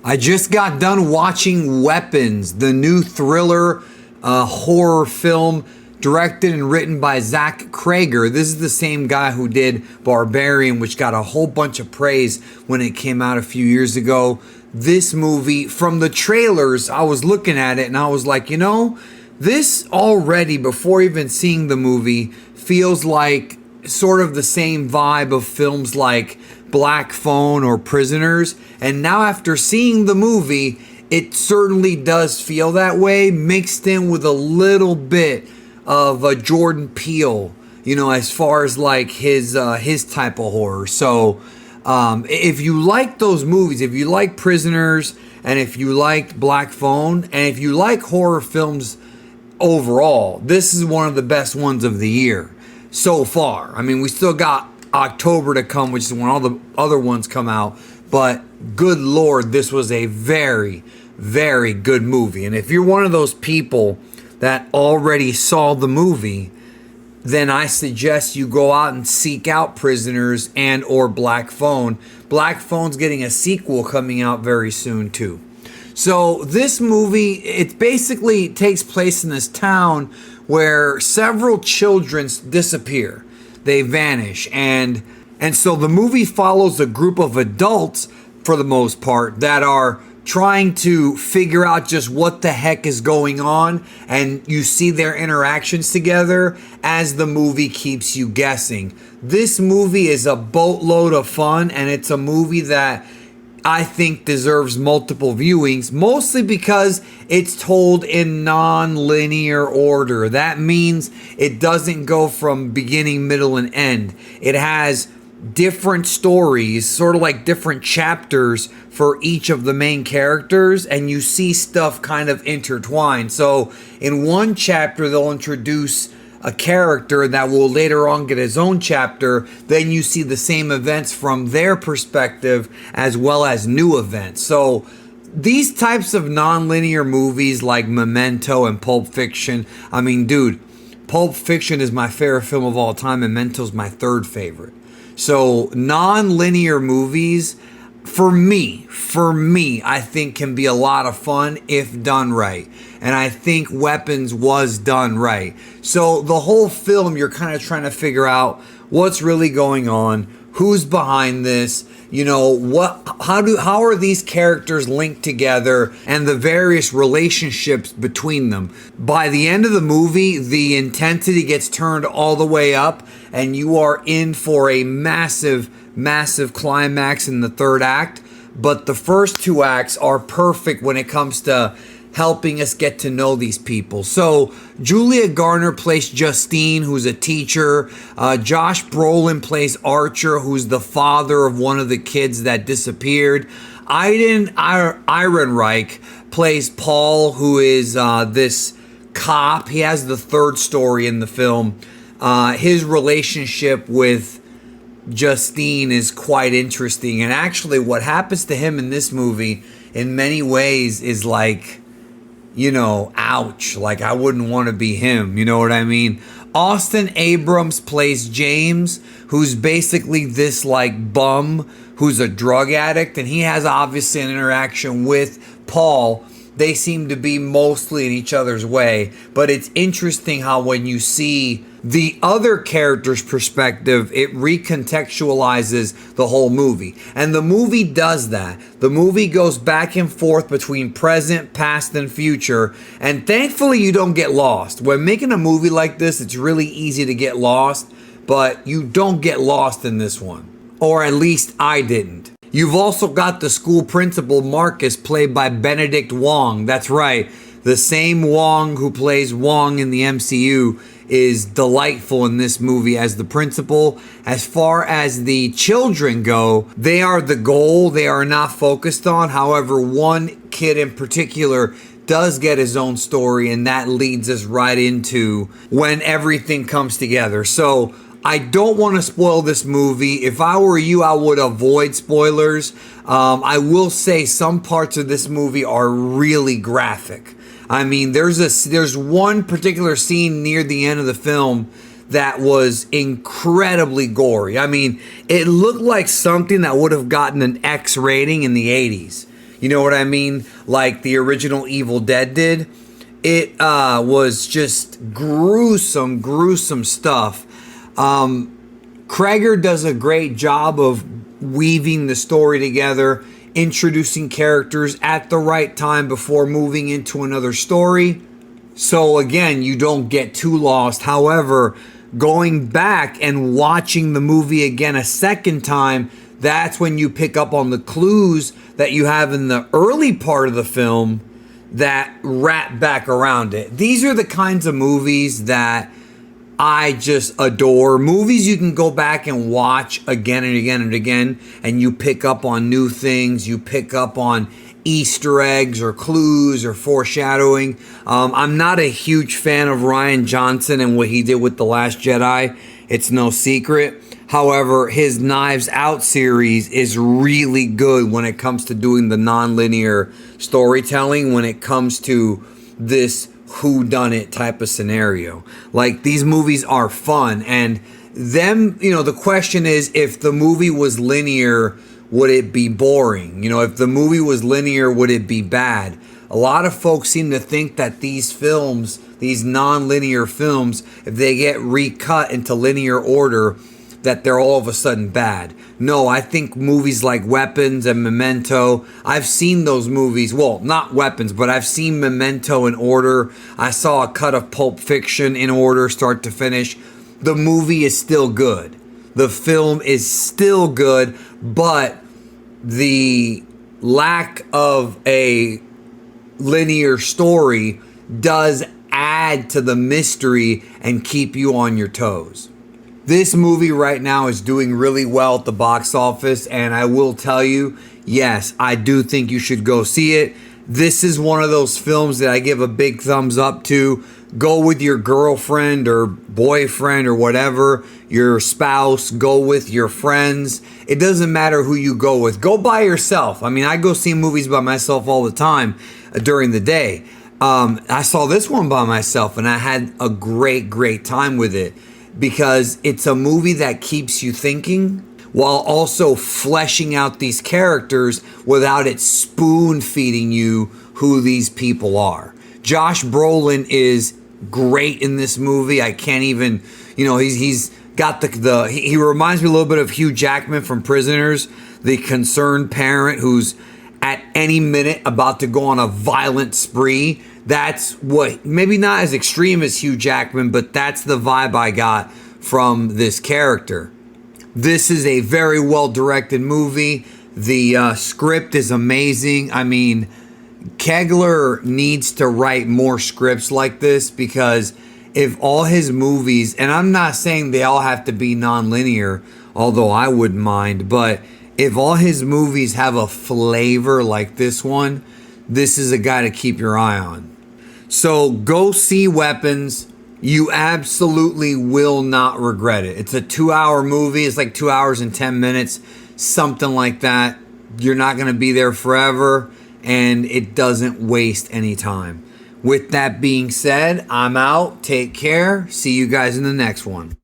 I just got done watching Weapons, the new thriller horror film directed and written by Zach Cregger. This is the same guy who did Barbarian, which got a whole bunch of praise when it came out a few years ago. This movie, from the trailers, I was looking at it and I was like, this already, before even seeing the movie, feels like sort of the same vibe of films like Black Phone or Prisoners. And now after seeing the movie, it certainly does feel that way, mixed in with a little bit of a Jordan Peele, as far as like his type of horror. So if you like those movies, if you like Prisoners, and if you liked Black Phone, and if you like horror films overall, this is one of the best ones of the year so far. I mean, we still got October to come, which is when all the other ones come out, but good Lord, this was a very, very good movie. And if you're one of those people that already saw the movie, then I suggest you go out and seek out Prisoners and or Black Phone. Black Phone's getting a sequel coming out very soon too. So this movie, it basically takes place in this town where several children disappear. They vanish. And so the movie follows a group of adults, for the most part, that are trying to figure out just what the heck is going on. And you see their interactions together as the movie keeps you guessing. This movie is a boatload of fun, and it's a movie that I think deserves multiple viewings, mostly because it's told in non-linear order. That means it doesn't go from beginning, middle, and end. It has different stories, sort of like different chapters for each of the main characters, and you see stuff kind of intertwined. So in one chapter, they'll introduce a character that will later on get his own chapter. Then you see the same events from their perspective as well as new events. So these types of non-linear movies like Memento and Pulp Fiction, I mean, dude, Pulp Fiction is my favorite film of all time, and Memento's my third favorite. So non-linear movies, for me, I think can be a lot of fun if done right. And I think Weapons was done right. So the whole film, you're kind of trying to figure out what's really going on, who's behind this, how are these characters linked together, and the various relationships between them. By the end of the movie, the intensity gets turned all the way up, and you are in for a massive climax in the third act. But the first two acts are perfect when it comes to helping us get to know these people. So Julia Garner plays Justine, who's a teacher. Josh Brolin plays Archer, who's the father of one of the kids that disappeared. Aiden Ehrenreich plays Paul, who is this cop. He has the third story in the film. His relationship with Justine is quite interesting. And actually what happens to him in this movie in many ways is like, ouch, like I wouldn't want to be him, you know what I mean? Austin Abrams plays James, who's basically this like bum who's a drug addict, and he has obviously an interaction with Paul. They seem to be mostly in each other's way, but it's interesting how when you see the other character's perspective, it recontextualizes the whole movie. And the movie does that. The movie goes back and forth between present, past, and future. And thankfully, you don't get lost. When making a movie like this, it's really easy to get lost, but you don't get lost in this one. Or at least I didn't. You've also got the school principal, Marcus, played by Benedict Wong. That's right. The same Wong who plays Wong in the MCU is delightful in this movie as the principal. As far as the children go, they are the goal. They are not focused on. However, one kid in particular does get his own story, and that leads us right into when everything comes together. So I don't want to spoil this movie. If I were you, I would avoid spoilers. I will say some parts of this movie are really graphic. I mean, there's one particular scene near the end of the film that was incredibly gory. I mean, it looked like something that would have gotten an X rating in the 80s. You know what I mean? Like the original Evil Dead did. It was just gruesome stuff. Cregger does a great job of weaving the story together, introducing characters at the right time before moving into another story. So again, you don't get too lost. However, going back and watching the movie again a second time, that's when you pick up on the clues that you have in the early part of the film that wrap back around it. These are the kinds of movies that I just adore. Movies you can go back and watch again and again and again, and you pick up on new things. You pick up on Easter eggs or clues or foreshadowing. I'm not a huge fan of Rian Johnson and what he did with The Last Jedi. It's no secret. However, his Knives Out series is really good when it comes to doing the nonlinear storytelling, when it comes to this whodunit type of scenario. Like, these movies are fun, and them, the question is, if the movie was linear, would it be boring? If the movie was linear, would it be bad? A lot of folks seem to think that these films, these non-linear films, if they get recut into linear order, that they're all of a sudden bad. No, I think movies like Weapons and Memento, I've seen those movies. Well, not Weapons, but I've seen Memento in order. I saw a cut of Pulp Fiction in order, start to finish. The movie is still good. The film is still good, but the lack of a linear story does add to the mystery and keep you on your toes. This movie right now is doing really well at the box office, and I will tell you, yes, I do think you should go see it. This is one of those films that I give a big thumbs up to. Go with your girlfriend or boyfriend or whatever, your spouse, go with your friends. It doesn't matter who you go with. Go by yourself. I mean, I go see movies by myself all the time during the day. I saw this one by myself, and I had a great time with it, because it's a movie that keeps you thinking while also fleshing out these characters without it spoon feeding you who these people are. Josh Brolin is great in this movie. I can't even, he's got he reminds me a little bit of Hugh Jackman from Prisoners, the concerned parent who's at any minute about to go on a violent spree. That's what, maybe not as extreme as Hugh Jackman, but that's the vibe I got from this character. This is a very well-directed movie. The script is amazing. I mean, Kegler needs to write more scripts like this, because if all his movies, and I'm not saying they all have to be non-linear, although I wouldn't mind, but if all his movies have a flavor like this one, this is a guy to keep your eye on. So go see Weapons. You absolutely will not regret it. It's a 2-hour movie. It's like 2 hours and 10 minutes, something like that. You're not going to be there forever, and it doesn't waste any time. With that being said, I'm out. Take care. See you guys in the next one.